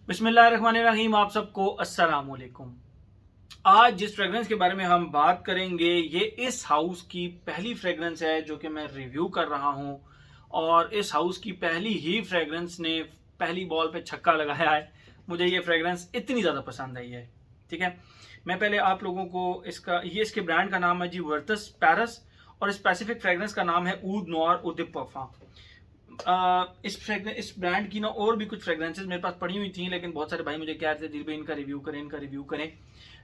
बिस्मिल्लाहिर्रहमानिर्रहीम। आप सबको अस्सलाम वालेकुम। आज जिस फ्रेगरेंस के बारे में हम बात करेंगे ये इस हाउस की पहली फ्रेगरेंस है जो कि मैं रिव्यू कर रहा हूं, और इस हाउस की पहली ही फ्रेगरेंस ने पहली बॉल पे छक्का लगाया है। मुझे ये फ्रेगरेंस इतनी ज़्यादा पसंद आई है। ठीक है, मैं पहले आप लोगों को इसके ब्रांड का नाम है जी वर्तस पैरस, और स्पेसिफिक फ्रेगरेंस का नाम है ऊद नोर उदिप पफा। इस ब्रांड की ना और भी कुछ फ्रेग्रेंसेज मेरे पास पड़ी हुई थी, लेकिन बहुत सारे भाई मुझे कह रहे थे दिल भाई इनका रिव्यू करें।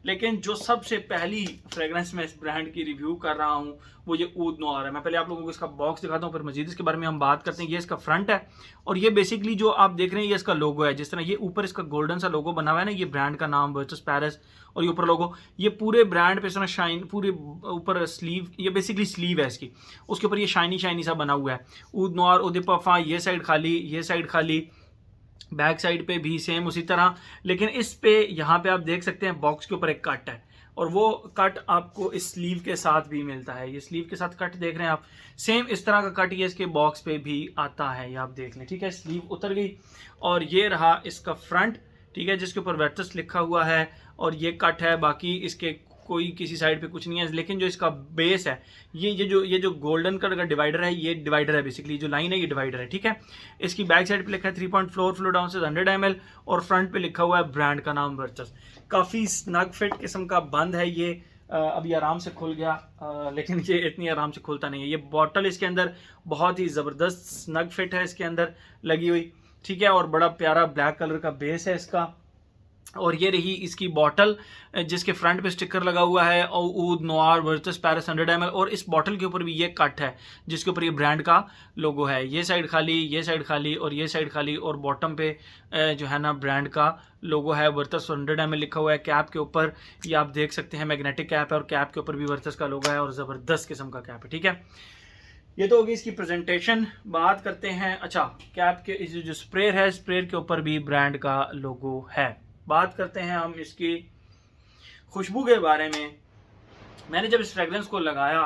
लेकिन जो सबसे पहली फ्रेग्रेंस मैं इस ब्रांड की रिव्यू कर रहा हूं वो ये ऊद नोर है। मैं पहले आप लोगों को इसका बॉक्स दिखाता हूं, फिर मजीद इसके बारे में हम बात करते हैं। ये इसका फ्रंट है, और ये बेसिकली जो आप देख रहे हैं ये इसका लोगो है। जिस तरह ये ऊपर इसका गोल्डन सा लोगो बना हुआ है ना, ये ब्रांड का नाम वर्चस पैरिस, और ये ऊपर लोगो, ये पूरे ब्रांड पे शाइन, पूरे ऊपर स्लीव, ये बेसिकली स्लीव है इसकी, उसके ऊपर ये शाइनी शाइनी सा बना हुआ है ऊद नोर उदिप पफा। ये साइड खाली, ये साइड खाली, बैक साइड पे भी सेम उसी तरह। लेकिन इस पे यहाँ पे आप देख सकते हैं बॉक्स के ऊपर एक कट है, और वो कट आपको इस स्लीव के साथ भी मिलता है। ये स्लीव के साथ कट देख रहे हैं आप, सेम इस तरह का कट ये इसके बॉक्स पे भी आता है, ये आप देख लें। ठीक है, स्लीव उतर गई, और ये रहा इसका फ्रंट। ठीक है, जिसके ऊपर वेटस लिखा हुआ है, और ये कट है। बाकी इसके कोई किसी साइड पे कुछ नहीं है, लेकिन जो इसका बेस है, ये जो गोल्डन कलर का डिवाइडर है, ये डिवाइडर है बेसिकली, जो लाइन है ये डिवाइडर है। ठीक है, इसकी बैक साइड पे लिखा है 3.4 फ्लो डाउन से 100 ml, और फ्रंट पे लिखा हुआ है ब्रांड का नाम वर्चस। काफ़ी स्नग फिट किस्म का बंद है ये। अभी आराम से खुल गया, लेकिन ये इतनी आराम से खुलता नहीं है। ये बॉटल इसके अंदर बहुत ही ज़बरदस्त स्नग फिट है इसके अंदर लगी हुई। ठीक है, और बड़ा प्यारा ब्लैक कलर का बेस है इसका। और ये रही इसकी बॉटल, जिसके फ्रंट पे स्टिकर लगा हुआ है और ऊद नोर वर्चस पैरिस 100 ml, और इस बॉटल के ऊपर भी ये कट है जिसके ऊपर ये ब्रांड का लोगो है। ये साइड खाली, ये साइड खाली, और ये साइड खाली, और बॉटम पे जो है ना ब्रांड का लोगो है, वर्चस 100 ml लिखा हुआ है। कैप के ऊपर ये आप देख सकते हैं मैग्नेटिक कैप है, और कैप के ऊपर भी वर्चस का लोगो है, और ज़बरदस्त किस्म का कैप है। ठीक है, ये तो होगी इसकी प्रेजेंटेशन। बात करते हैं, अच्छा, कैप के इस जो स्प्रे है, स्प्रे के ऊपर भी ब्रांड का लोगो है। बात करते हैं हम इसकी खुशबू के बारे में। मैंने जब इस फ्रेगरेंस को लगाया,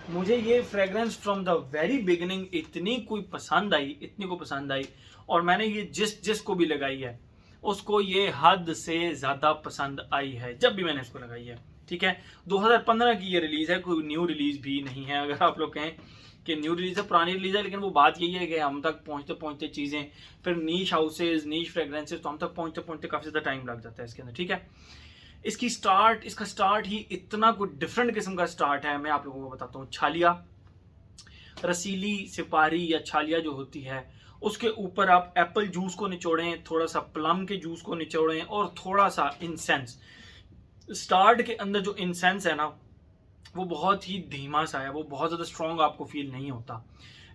मुझे ये fragrance from the very beginning इतनी को पसंद आई, और मैंने ये जिस को भी लगाई है उसको ये हद से ज़्यादा पसंद आई है जब भी मैंने इसको लगाई है। ठीक है, 2015 की ये रिलीज़ है, कोई न्यू रिलीज़ भी नहीं है। अगर आप लोग कहें कि न्यू रिलीज़ है, पुरानी रिलीज़ है, लेकिन वो बात यही है कि हम तक पहुँचते पहुँचते चीज़ें, फिर नीश हाउसेज, नीश फ्रेगरेंसेज, तो हम तक पहुँचते पहुँचते काफ़ी ज़्यादा टाइम लग जाता है इसके अंदर। ठीक है, इसका स्टार्ट ही इतना कुछ डिफरेंट किस्म का स्टार्ट है। मैं आप लोगों को बताता हूँ। छालिया, रसीली सिपारी या छालिया जो होती है, उसके ऊपर आप एप्पल जूस को निचोड़ें, थोड़ा सा प्लम के जूस को निचोड़ें, और थोड़ा सा इंसेंस। स्टार्ट के अंदर जो इंसेंस है ना, वो बहुत ही धीमा सा है, वो बहुत ज़्यादा स्ट्रॉन्ग आपको फील नहीं होता।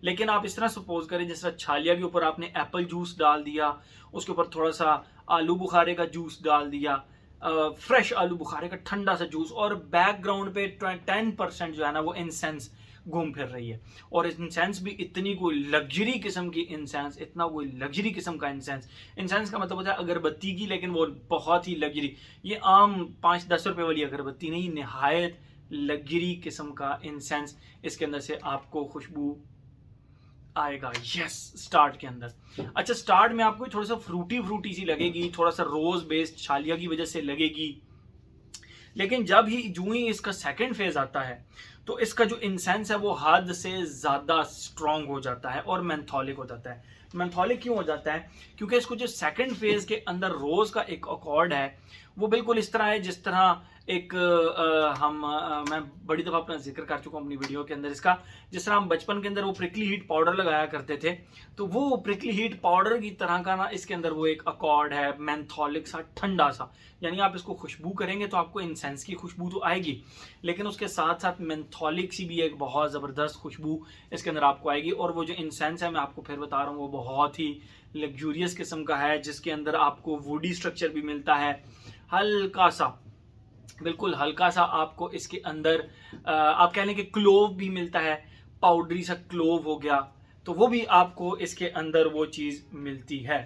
लेकिन आप इस तरह सपोज करें, जिस तरह छालिया के ऊपर आपने एप्पल जूस डाल दिया, उसके ऊपर थोड़ा सा आलू बुखारे का जूस डाल दिया, फ्रेश आलू बुखारे का ठंडा सा जूस, और बैकग्राउंड पे 10% जो है ना वो इंसेंस घूम फिर रही है। और इंसेंस भी इतनी कोई लग्जरी किस्म की इंसेंस, इतना कोई लग्जरी किस्म का इंसेंस। इंसेंस का मतलब होता है अगरबत्ती की, लेकिन वो बहुत ही लग्जरी। ये आम 5-10 रुपए वाली अगरबत्ती नहीं, नहायत लग्जरी किस्म का इंसेंस इसके अंदर से आपको खुशबू आएगा। यस, स्टार्ट के अंदर। अच्छा, स्टार्ट में आपको थोड़ा सा फ्रूटी सी लगेगी, थोड़ा सा रोज बेस्ड छालिया की वजह से लगेगी। लेकिन जब ही जूं ही इसका सेकंड फेज आता है, तो इसका जो इंसेंस है वो हद से ज्यादा स्ट्रांग हो जाता है और मेंथोलिक हो जाता है। मेंथोलिक क्यों हो जाता है? क्योंकि इसको जो सेकंड फेज के अंदर रोज का एक अकॉर्ड है, वो बिल्कुल इस तरह है जिस तरह एक मैं बड़ी दफ़ा अपना जिक्र कर चुका हूँ अपनी वीडियो के अंदर इसका। जिस तरह हम बचपन के अंदर वो प्रिकली हीट पाउडर लगाया करते थे, तो वो प्रिकली हीट पाउडर की तरह का ना इसके अंदर वो एक अकॉर्ड है, मेंथोलिक सा, ठंडा सा। यानी आप इसको खुशबू करेंगे तो आपको इंसेंस की खुशबू तो आएगी, लेकिन उसके साथ साथ मेंथोलिक सी भी एक बहुत ज़बरदस्त खुशबू इसके अंदर आपको आएगी। और वो जो इंसेंस है, मैं आपको फिर बता रहा हूँ, वो बहुत ही लग्जूरियस किस्म का है, जिसके अंदर आपको वुडी स्ट्रक्चर भी मिलता है, हल्का सा, बिल्कुल हल्का सा आपको इसके अंदर आप कह लें कि क्लोव भी मिलता है, पाउडरी सा क्लोव हो गया, तो वो भी आपको इसके अंदर वो चीज़ मिलती है।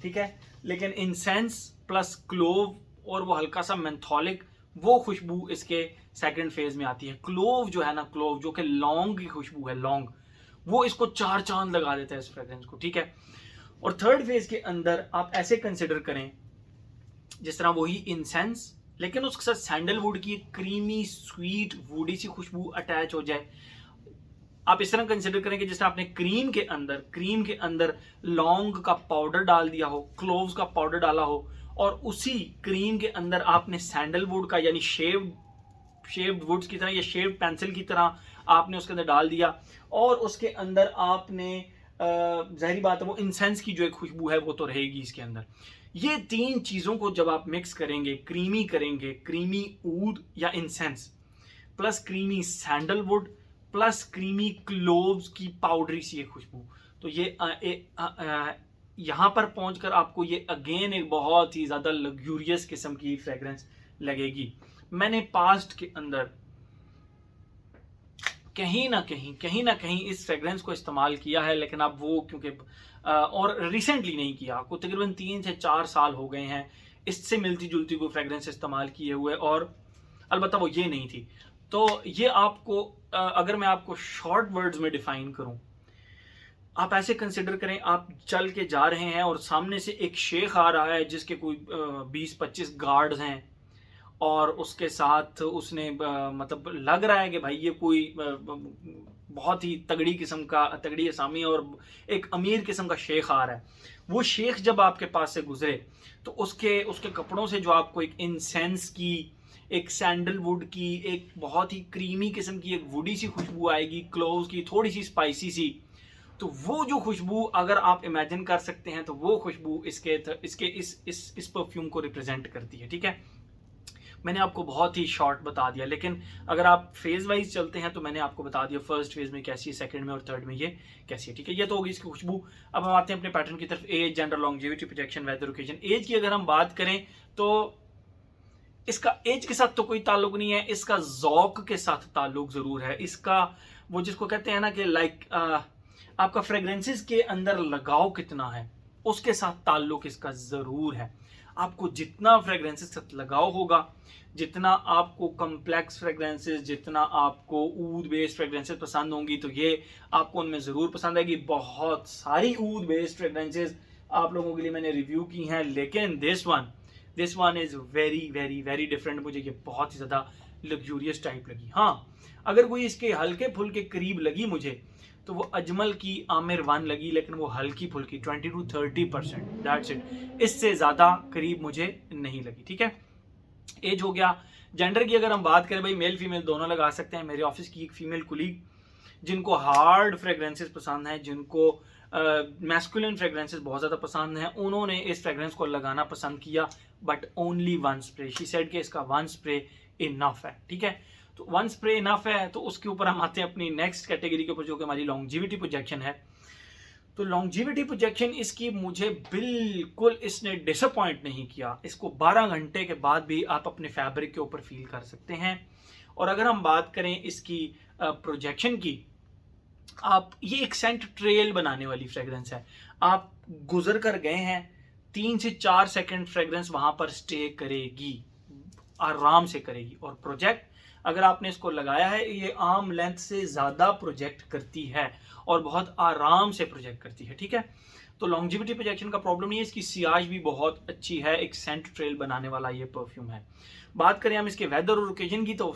ठीक है, लेकिन इंसेंस प्लस क्लोव और वो हल्का सा मेंथोलिक, वो खुशबू इसके सेकंड फेज में आती है। क्लोव जो है ना, क्लोव जो कि लौंग की खुशबू है, लौंग, वो इसको 4 चांद लगा देता है इस फ्रेग्रेंस को। ठीक है, और थर्ड फेज के अंदर आप ऐसे कंसिडर करें जिस तरह वही इंसेंस, लेकिन उसके साथ सैंडलवुड की क्रीमी स्वीट वुडी सी खुशबू अटैच हो जाए। आप इस तरह कंसिडर करें कि जैसे आपने क्रीम के अंदर लौंग का पाउडर डाल दिया हो, क्लोव्स का पाउडर डाला हो, और उसी क्रीम के अंदर आपने सैंडलवुड का यानी शेव्ड वुड्स की तरह या शेव्ड पेंसिल की तरह आपने उसके अंदर डाल दिया, और उसके अंदर आपने जाहिर बात है वो इंसेंस की जो एक खुशबू है वो तो रहेगी इसके अंदर। ये तीन चीज़ों को जब आप मिक्स करेंगे, क्रीमी ऊद या incense plus creamy sandalwood plus creamy cloves की पाउडरी सी एक खुशबू, तो ये यहाँ पर पहुंचकर आपको ये अगेन एक बहुत ही ज़्यादा लग्जूरियस किस्म की फ्रेग्रेंस लगेगी। मैंने पास्ट के अंदर कहीं ना कहीं इस फ्रेग्रेंस को इस्तेमाल किया है, लेकिन अब वो क्योंकि और रिसेंटली नहीं किया, को तकरीबन 3 से 4 साल हो गए हैं इससे मिलती जुलती कोई फ्रेग्रेंस इस्तेमाल किए हुए, और अलबत्ता वो ये नहीं थी। तो ये आपको अगर मैं आपको शॉर्ट वर्ड्स में डिफाइन करूं, आप ऐसे कंसिडर करें, आप चल के जा रहे हैं और सामने से एक शेख आ रहा है जिसके कोई 20-25 गार्ड्स हैं, और उसके साथ उसने मतलब लग रहा है कि भाई ये कोई बहुत ही तगड़ी असामी और एक अमीर किस्म का शेख आ रहा है। वो शेख जब आपके पास से गुजरे तो उसके कपड़ों से जो आपको एक इंसेंस की, एक सैंडलवुड की, एक बहुत ही क्रीमी किस्म की एक वुडी सी खुशबू आएगी, क्लोव्स की थोड़ी सी स्पाइसी सी। तो वो जो खुशबू अगर आप इमेजिन कर सकते हैं तो वो खुशबू इस परफ्यूम को रिप्रेजेंट करती है। ठीक है, मैंने आपको बहुत ही शॉर्ट बता दिया, लेकिन अगर आप फेज वाइज चलते हैं तो मैंने आपको बता दिया फर्स्ट फेज में कैसी है, सेकंड में और थर्ड में ये कैसी है। ठीक है, ये तो होगी इसकी खुशबू। अब हम आते हैं अपने पैटर्न की तरफ। Age, gender, longevity, projection, weather, occasion. Age की अगर हम बात करें तो इसका एज के साथ तो कोई ताल्लुक नहीं है, इसका जौक के साथ ताल्लुक जरूर है। इसका वो जिसको कहते हैं ना कि आपका फ्रेग्रेंसेस के अंदर लगाव कितना है उसके साथ ताल्लुक इसका जरूर है। आपको जितना फ्रेग्रेंसेस साथ लगाव होगा, जितना आपको कम्प्लेक्स फ्रेग्रेंसेस, जितना आपको ऊद बेस्ड फ्रेग्रेंसेस पसंद होंगी, तो ये आपको उनमें ज़रूर पसंद आएगी। बहुत सारी ऊद बेस्ड फ्रेग्रेंसेस आप लोगों के लिए मैंने रिव्यू की हैं, लेकिन this one is very very very different. मुझे ये बहुत ही ज़्यादा लग्जूरियस टाइप लगी। हाँ, अगर कोई इसके हल्के फुल्के करीब लगी मुझे तो वो अजमल की आमिर 1 लगी, लेकिन वो हल्की फुल्की 20 to 30%, दैट्स इट। इससे ज़्यादा करीब मुझे नहीं लगी। ठीक है, एज हो गया। जेंडर की अगर हम बात करें, भाई मेल फीमेल दोनों लगा सकते हैं। मेरे ऑफिस की एक फीमेल कुलीग जिनको हार्ड फ्रेग्रेंसेस पसंद हैं, जिनको मैस्कुलिन फ्रेग्रेंसेस बहुत ज़्यादा पसंद हैं, उन्होंने इस फ्रेग्रेंस को लगाना पसंद किया, but only 1 spray. She said कि इसका 1 स्प्रे इनफ है। ठीक है, तो 1 स्प्रे इनफ है। तो उसके ऊपर हम आते हैं अपनी नेक्स्ट कैटेगरी के ऊपर, जो कि हमारी लॉन्जिविटी प्रोजेक्शन है। तो लॉन्जिविटी प्रोजेक्शन इसकी मुझे बिल्कुल इसने डिसअपॉइंट नहीं किया। इसको 12 घंटे के बाद भी आप अपने फैब्रिक के ऊपर फील कर सकते हैं। और अगर हम बात करें इसकी प्रोजेक्शन की, आप ये एक सेंट ट्रेल बनाने वाली फ्रेग्रेंस है। आप गुजर कर गए हैं, 3 से 4 सेकंड फ्रेग्रेंस वहां पर स्टे करेगी, आराम से करेगी। और प्रोजेक्ट अगर आपने इसको लगाया है, ये आर्म लेंथ से ज़्यादा प्रोजेक्ट करती है और बहुत आराम से प्रोजेक्ट करती है। ठीक है, तो लॉन्जिविटी प्रोजेक्शन का प्रॉब्लम नहीं है। इसकी सियाज भी बहुत अच्छी है, एक सेंट ट्रेल बनाने वाला ये परफ्यूम है। बात करें हम इसके वेदर और ओकेजन की, तो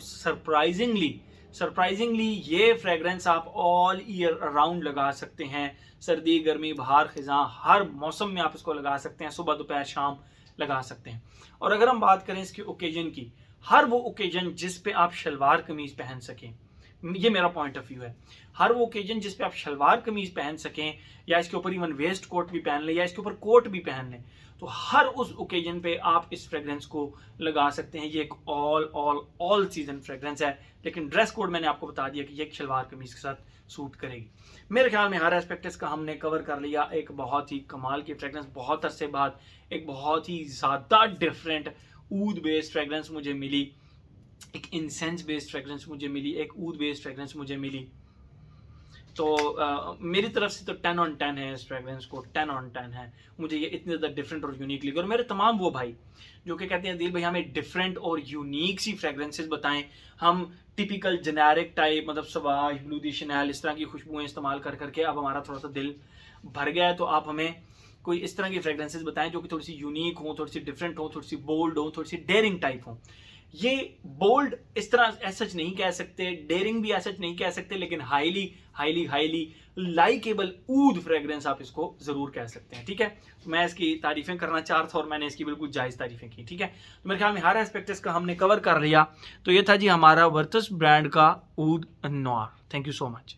सरप्राइजिंगली ये फ्रेग्रेंस आप ऑल ईयर अराउंड लगा सकते हैं। सर्दी, गर्मी, बाहर, खिज़ां, हर मौसम में आप इसको लगा सकते हैं। सुबह, दोपहर, शाम लगा सकते हैं। और अगर हम बात करें इसके ओकेजन की, हर वो ओकेजन जिस पे आप शलवार कमीज पहन सकें, ये मेरा पॉइंट ऑफ व्यू है। हर वो ओकेजन जिस पे आप शलवार कमीज पहन सकें, या इसके ऊपर इवन वेस्ट कोट भी पहन लें, या इसके ऊपर कोट भी पहन लें, तो हर उस ओकेजन पे आप इस फ्रेग्रेंस को लगा सकते हैं। ये एक ऑल सीजन फ्रेग्रेंस है, लेकिन ड्रेस कोड मैंने आपको बता दिया कि ये एक शलवार कमीज के साथ सूट करेगी। मेरे ख्याल में हर एस्पेक्ट इसका हमने कवर कर लिया। एक बहुत ही कमाल की फ्रेग्रेंस, बहुत अरसे बाद एक बहुत ही ज़्यादा डिफरेंट ऊद बेस्ड फ्रेग्रेंस मुझे मिली, एक इंसेंस बेस्ड फ्रेग्रेंस मुझे मिली, एक ऊद बेस्ड फ्रेग्रेंस मुझे मिली। तो मेरी तरफ से तो 10 on 10 है इस फ्रेग्रेंस को, 10 on 10 है। मुझे ये इतनी ज़्यादा डिफरेंट और यूनिक लगी। और मेरे तमाम वो भाई जो कि कहते हैं दिल भाई हमें डिफरेंट और यूनिक सी फ्रेग्रेंसेस बताएं, हम टिपिकल जेनेरिक टाइप मतलब सवाज, ब्लू दी, शनेल, इस तरह की खुशबुएं इस्तेमाल कर करके अब हमारा थोड़ा सा दिल भर गया है, तो आप हमें कोई इस तरह की फ्रेग्रेंसेस बताएं जो कि थोड़ी सी यूनिक हो, थोड़ी सी डिफरेंट हो, थोड़ी सी बोल्ड हो, थोड़ी सी डेयरिंग टाइप हो। ये बोल्ड इस तरह ऐसा नहीं कह सकते, डेयरिंग भी ऐसा नहीं कह सकते, लेकिन highly highly highly likeable oud fragrance आप इसको जरूर कह सकते हैं। ठीक है, तो मैं इसकी तारीफें करना चाह रहा था और मैंने इसकी बिल्कुल जायज तारीफें की। ठीक है, तो मेरे ख्याल में हर एस्पेक्ट इसका हमने कवर कर लिया। तो ये था जी हमारा वर्तस ब्रांड का oud noir. Thank you so much.